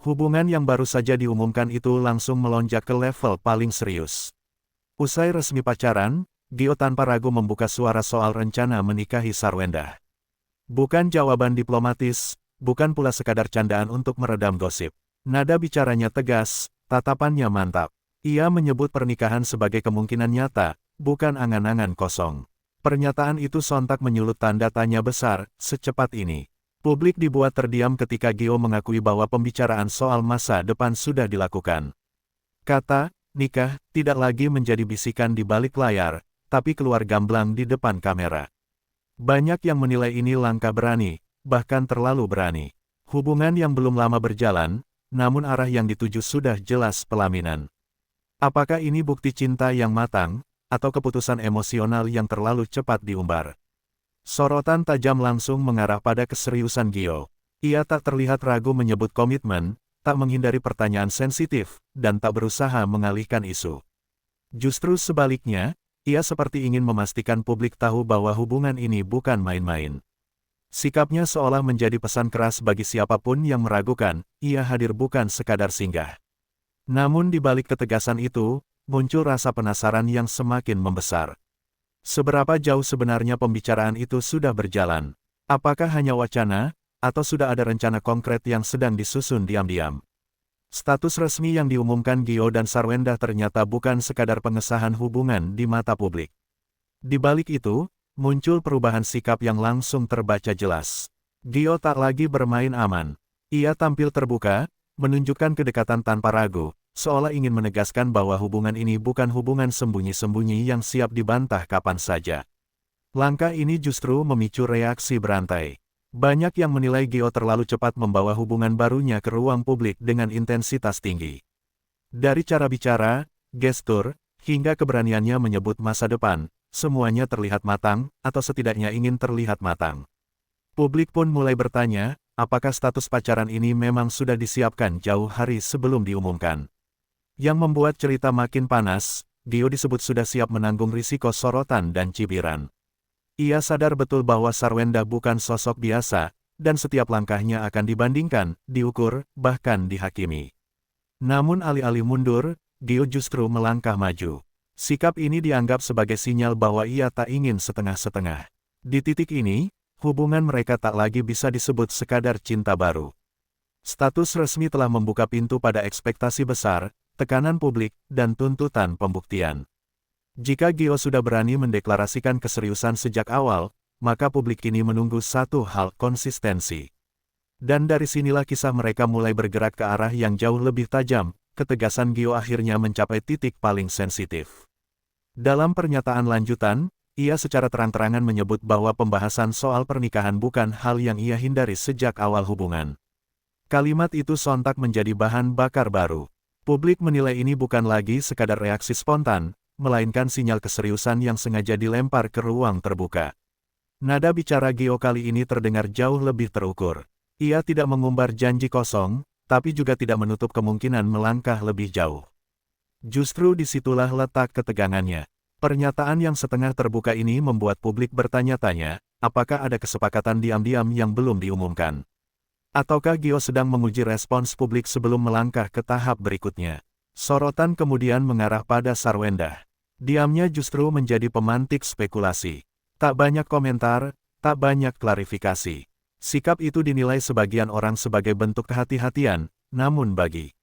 Hubungan yang baru saja diumumkan itu langsung melonjak ke level paling serius. Usai resmi pacaran, Gio tanpa ragu membuka suara soal rencana menikahi Sarwendah. Bukan jawaban diplomatis, bukan pula sekadar candaan untuk meredam gosip. Nada bicaranya tegas, tatapannya mantap. Ia menyebut pernikahan sebagai kemungkinan nyata, bukan angan-angan kosong. Pernyataan itu sontak menyulut tanda tanya besar, secepat ini. Publik dibuat terdiam ketika Gio mengakui bahwa pembicaraan soal masa depan sudah dilakukan. Kata, nikah, tidak lagi menjadi bisikan di balik layar, tapi keluar gamblang di depan kamera. Banyak yang menilai ini langkah berani, bahkan terlalu berani. Hubungan yang belum lama berjalan, namun arah yang dituju sudah jelas pelaminan. Apakah ini bukti cinta yang matang, atau keputusan emosional yang terlalu cepat diumbar? Sorotan tajam langsung mengarah pada keseriusan Gio. Ia tak terlihat ragu menyebut komitmen, tak menghindari pertanyaan sensitif, dan tak berusaha mengalihkan isu. Justru sebaliknya, ia seperti ingin memastikan publik tahu bahwa hubungan ini bukan main-main. Sikapnya seolah menjadi pesan keras bagi siapapun yang meragukan, ia hadir bukan sekadar singgah. Namun di balik ketegasan itu, muncul rasa penasaran yang semakin membesar. Seberapa jauh sebenarnya pembicaraan itu sudah berjalan? Apakah hanya wacana, atau sudah ada rencana konkret yang sedang disusun diam-diam? Status resmi yang diumumkan Gio dan Sarwendah ternyata bukan sekadar pengesahan hubungan di mata publik. Di balik itu, muncul perubahan sikap yang langsung terbaca jelas. Gio tak lagi bermain aman. Ia tampil terbuka, menunjukkan kedekatan tanpa ragu, seolah ingin menegaskan bahwa hubungan ini bukan hubungan sembunyi-sembunyi yang siap dibantah kapan saja. Langkah ini justru memicu reaksi berantai. Banyak yang menilai Gio terlalu cepat membawa hubungan barunya ke ruang publik dengan intensitas tinggi. Dari cara bicara, gestur, hingga keberaniannya menyebut masa depan, semuanya terlihat matang, atau setidaknya ingin terlihat matang. Publik pun mulai bertanya, apakah status pacaran ini memang sudah disiapkan jauh hari sebelum diumumkan. Yang membuat cerita makin panas, Gio disebut sudah siap menanggung risiko sorotan dan cibiran. Ia sadar betul bahwa Sarwendah bukan sosok biasa, dan setiap langkahnya akan dibandingkan, diukur, bahkan dihakimi. Namun alih-alih mundur, Gio justru melangkah maju. Sikap ini dianggap sebagai sinyal bahwa ia tak ingin setengah-setengah. Di titik ini, hubungan mereka tak lagi bisa disebut sekadar cinta baru. Status resmi telah membuka pintu pada ekspektasi besar, tekanan publik, dan tuntutan pembuktian. Jika Gio sudah berani mendeklarasikan keseriusan sejak awal, maka publik kini menunggu satu hal, konsistensi. Dan dari sinilah kisah mereka mulai bergerak ke arah yang jauh lebih tajam, ketegasan Gio akhirnya mencapai titik paling sensitif. Dalam pernyataan lanjutan, ia secara terang-terangan menyebut bahwa pembahasan soal pernikahan bukan hal yang ia hindari sejak awal hubungan. Kalimat itu sontak menjadi bahan bakar baru. Publik menilai ini bukan lagi sekadar reaksi spontan, melainkan sinyal keseriusan yang sengaja dilempar ke ruang terbuka. Nada bicara Gio kali ini terdengar jauh lebih terukur. Ia tidak mengumbar janji kosong, tapi juga tidak menutup kemungkinan melangkah lebih jauh. Justru disitulah letak ketegangannya. Pernyataan yang setengah terbuka ini membuat publik bertanya-tanya, apakah ada kesepakatan diam-diam yang belum diumumkan? Ataukah Gio sedang menguji respons publik sebelum melangkah ke tahap berikutnya? Sorotan kemudian mengarah pada Sarwendah. Diamnya justru menjadi pemantik spekulasi. Tak banyak komentar, tak banyak klarifikasi. Sikap itu dinilai sebagian orang sebagai bentuk kehati-hatian, namun bagi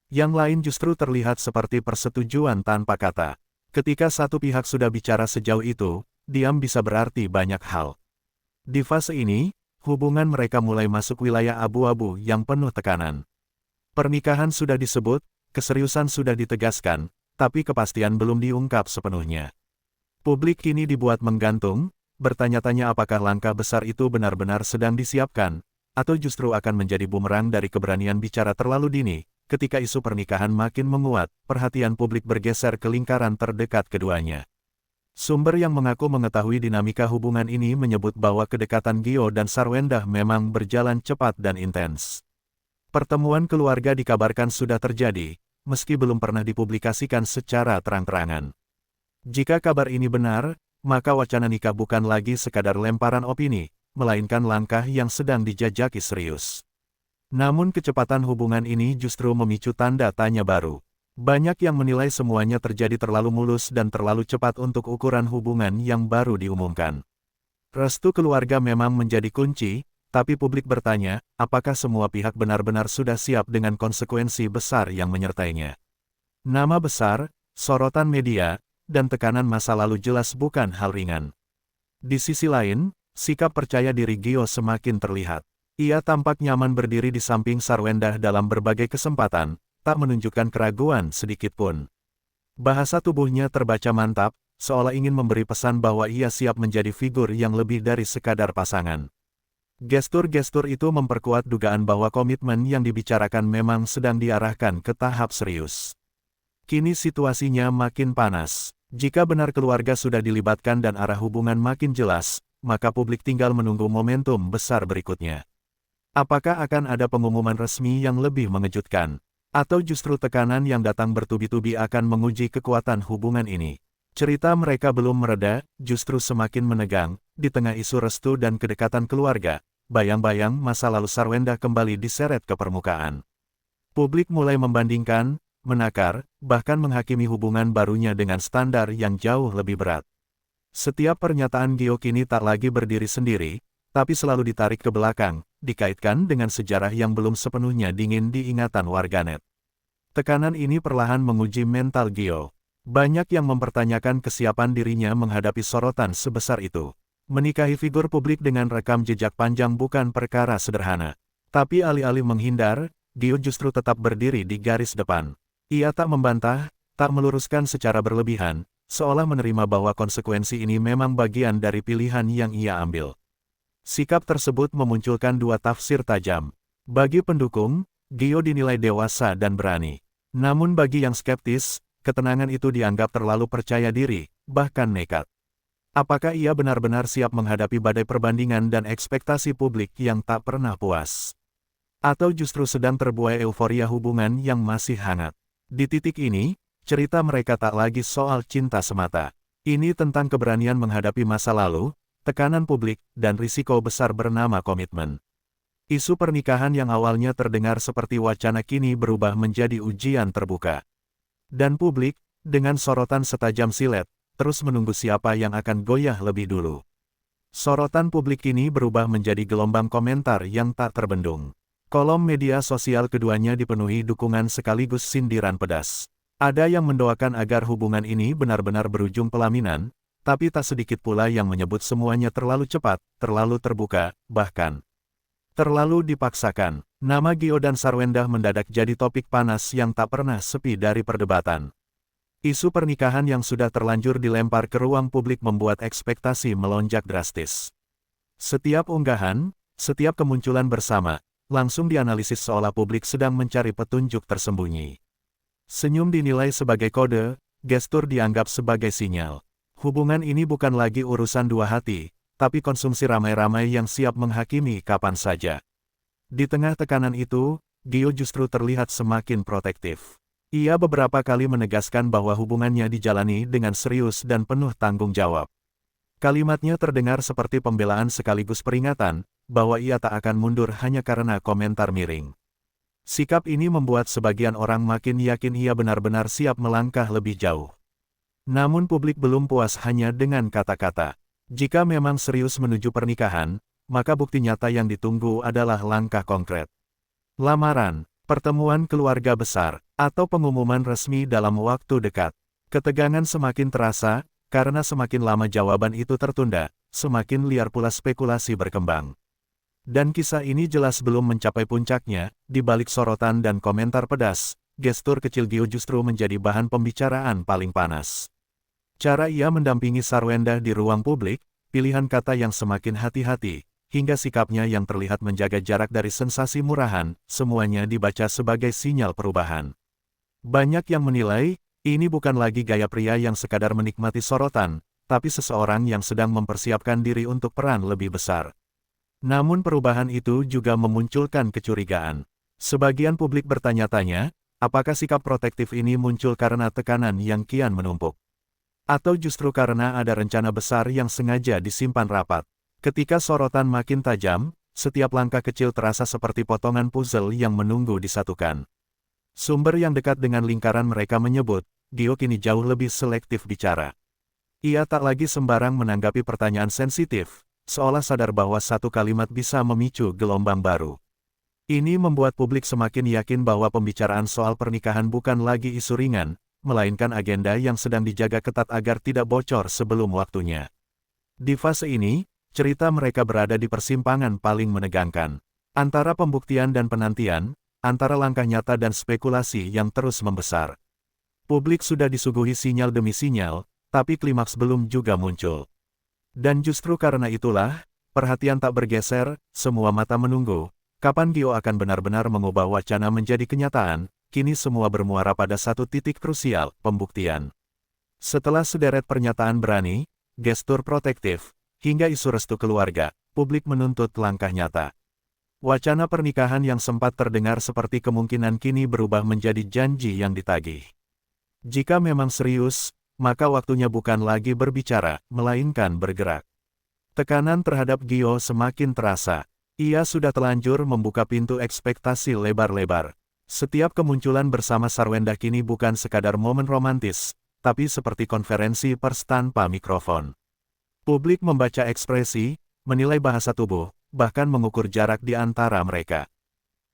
yang lain justru terlihat seperti persetujuan tanpa kata. Ketika satu pihak sudah bicara sejauh itu, diam bisa berarti banyak hal. Di fase ini, hubungan mereka mulai masuk wilayah abu-abu yang penuh tekanan. Pernikahan sudah disebut, keseriusan sudah ditegaskan, tapi kepastian belum diungkap sepenuhnya. Publik kini dibuat menggantung, bertanya-tanya apakah langkah besar itu benar-benar sedang disiapkan, atau justru akan menjadi bumerang dari keberanian bicara terlalu dini. Ketika isu pernikahan makin menguat, perhatian publik bergeser ke lingkaran terdekat keduanya. Sumber yang mengaku mengetahui dinamika hubungan ini menyebut bahwa kedekatan Gio dan Sarwendah memang berjalan cepat dan intens. Pertemuan keluarga dikabarkan sudah terjadi, meski belum pernah dipublikasikan secara terang-terangan. Jika kabar ini benar, maka wacana nikah bukan lagi sekadar lemparan opini, melainkan langkah yang sedang dijajaki serius. Namun kecepatan hubungan ini justru memicu tanda tanya baru. Banyak yang menilai semuanya terjadi terlalu mulus dan terlalu cepat untuk ukuran hubungan yang baru diumumkan. Restu keluarga memang menjadi kunci, tapi publik bertanya, apakah semua pihak benar-benar sudah siap dengan konsekuensi besar yang menyertainya. Nama besar, sorotan media, dan tekanan masa lalu jelas bukan hal ringan. Di sisi lain, sikap percaya diri Gio semakin terlihat. Ia tampak nyaman berdiri di samping Sarwendah dalam berbagai kesempatan, tak menunjukkan keraguan sedikitpun. Bahasa tubuhnya terbaca mantap, seolah ingin memberi pesan bahwa ia siap menjadi figur yang lebih dari sekadar pasangan. Gestur-gestur itu memperkuat dugaan bahwa komitmen yang dibicarakan memang sedang diarahkan ke tahap serius. Kini situasinya makin panas. Jika benar keluarga sudah dilibatkan dan arah hubungan makin jelas, maka publik tinggal menunggu momentum besar berikutnya. Apakah akan ada pengumuman resmi yang lebih mengejutkan? Atau justru tekanan yang datang bertubi-tubi akan menguji kekuatan hubungan ini? Cerita mereka belum mereda, justru semakin menegang, di tengah isu restu dan kedekatan keluarga, bayang-bayang masa lalu Sarwendah kembali diseret ke permukaan. Publik mulai membandingkan, menakar, bahkan menghakimi hubungan barunya dengan standar yang jauh lebih berat. Setiap pernyataan Gio kini tak lagi berdiri sendiri, tapi selalu ditarik ke belakang, dikaitkan dengan sejarah yang belum sepenuhnya dingin di ingatan warganet. Tekanan ini perlahan menguji mental Gio. Banyak yang mempertanyakan kesiapan dirinya menghadapi sorotan sebesar itu. Menikahi figur publik dengan rekam jejak panjang bukan perkara sederhana. Tapi alih-alih menghindar, Gio justru tetap berdiri di garis depan. Ia tak membantah, tak meluruskan secara berlebihan, seolah menerima bahwa konsekuensi ini memang bagian dari pilihan yang ia ambil. Sikap tersebut memunculkan dua tafsir tajam. Bagi pendukung, Gio dinilai dewasa dan berani. Namun bagi yang skeptis, ketenangan itu dianggap terlalu percaya diri, bahkan nekat. Apakah ia benar-benar siap menghadapi badai perbandingan dan ekspektasi publik yang tak pernah puas? Atau justru sedang terbuai euforia hubungan yang masih hangat? Di titik ini, cerita mereka tak lagi soal cinta semata. Ini tentang keberanian menghadapi masa lalu, tekanan publik, dan risiko besar bernama komitmen. Isu pernikahan yang awalnya terdengar seperti wacana kini berubah menjadi ujian terbuka. Dan publik, dengan sorotan setajam silet, terus menunggu siapa yang akan goyah lebih dulu. Sorotan publik ini berubah menjadi gelombang komentar yang tak terbendung. Kolom media sosial keduanya dipenuhi dukungan sekaligus sindiran pedas. Ada yang mendoakan agar hubungan ini benar-benar berujung pelaminan, tapi tak sedikit pula yang menyebut semuanya terlalu cepat, terlalu terbuka, bahkan terlalu dipaksakan. Nama Gio dan Sarwendah mendadak jadi topik panas yang tak pernah sepi dari perdebatan. Isu pernikahan yang sudah terlanjur dilempar ke ruang publik membuat ekspektasi melonjak drastis. Setiap unggahan, setiap kemunculan bersama, langsung dianalisis seolah publik sedang mencari petunjuk tersembunyi. Senyum dinilai sebagai kode, gestur dianggap sebagai sinyal. Hubungan ini bukan lagi urusan dua hati, tapi konsumsi ramai-ramai yang siap menghakimi kapan saja. Di tengah tekanan itu, Gio justru terlihat semakin protektif. Ia beberapa kali menegaskan bahwa hubungannya dijalani dengan serius dan penuh tanggung jawab. Kalimatnya terdengar seperti pembelaan sekaligus peringatan, bahwa ia tak akan mundur hanya karena komentar miring. Sikap ini membuat sebagian orang makin yakin ia benar-benar siap melangkah lebih jauh. Namun publik belum puas hanya dengan kata-kata. Jika memang serius menuju pernikahan, maka bukti nyata yang ditunggu adalah langkah konkret. Lamaran, pertemuan keluarga besar, atau pengumuman resmi dalam waktu dekat. Ketegangan semakin terasa, karena semakin lama jawaban itu tertunda, semakin liar pula spekulasi berkembang. Dan kisah ini jelas belum mencapai puncaknya, di balik sorotan dan komentar pedas, gestur kecil Gio justru menjadi bahan pembicaraan paling panas. Cara ia mendampingi Sarwendah di ruang publik, pilihan kata yang semakin hati-hati, hingga sikapnya yang terlihat menjaga jarak dari sensasi murahan, semuanya dibaca sebagai sinyal perubahan. Banyak yang menilai, ini bukan lagi gaya pria yang sekadar menikmati sorotan, tapi seseorang yang sedang mempersiapkan diri untuk peran lebih besar. Namun perubahan itu juga memunculkan kecurigaan. Sebagian publik bertanya-tanya, apakah sikap protektif ini muncul karena tekanan yang kian menumpuk? Atau justru karena ada rencana besar yang sengaja disimpan rapat? Ketika sorotan makin tajam, setiap langkah kecil terasa seperti potongan puzzle yang menunggu disatukan. Sumber yang dekat dengan lingkaran mereka menyebut, Gio kini jauh lebih selektif bicara. Ia tak lagi sembarang menanggapi pertanyaan sensitif, seolah sadar bahwa satu kalimat bisa memicu gelombang baru. Ini membuat publik semakin yakin bahwa pembicaraan soal pernikahan bukan lagi isu ringan, melainkan agenda yang sedang dijaga ketat agar tidak bocor sebelum waktunya. Di fase ini, cerita mereka berada di persimpangan paling menegangkan. Antara pembuktian dan penantian, antara langkah nyata dan spekulasi yang terus membesar. Publik sudah disuguhi sinyal demi sinyal, tapi klimaks belum juga muncul. Dan justru karena itulah, perhatian tak bergeser, semua mata menunggu. Kapan Gio akan benar-benar mengubah wacana menjadi kenyataan, kini semua bermuara pada satu titik krusial, pembuktian. Setelah sederet pernyataan berani, gestur protektif, hingga isu restu keluarga, publik menuntut langkah nyata. Wacana pernikahan yang sempat terdengar seperti kemungkinan kini berubah menjadi janji yang ditagih. Jika memang serius, maka waktunya bukan lagi berbicara, melainkan bergerak. Tekanan terhadap Gio semakin terasa. Ia sudah telanjur membuka pintu ekspektasi lebar-lebar. Setiap kemunculan bersama Sarwenda kini bukan sekadar momen romantis, tapi seperti konferensi pers tanpa mikrofon. Publik membaca ekspresi, menilai bahasa tubuh, bahkan mengukur jarak di antara mereka.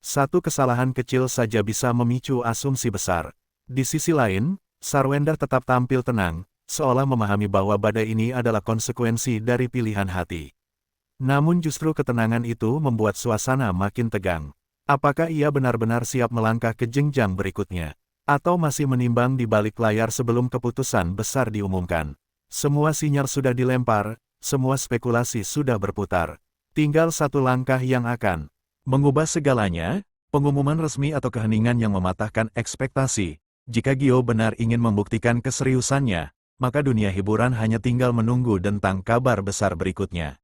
Satu kesalahan kecil saja bisa memicu asumsi besar. Di sisi lain, Sarwenda tetap tampil tenang, seolah memahami bahwa badai ini adalah konsekuensi dari pilihan hati. Namun justru ketenangan itu membuat suasana makin tegang. Apakah ia benar-benar siap melangkah ke jenjang berikutnya? Atau masih menimbang di balik layar sebelum keputusan besar diumumkan? Semua sinyal sudah dilempar, semua spekulasi sudah berputar. Tinggal satu langkah yang akan mengubah segalanya, pengumuman resmi atau keheningan yang mematahkan ekspektasi. Jika Gio benar ingin membuktikan keseriusannya, maka dunia hiburan hanya tinggal menunggu tentang kabar besar berikutnya.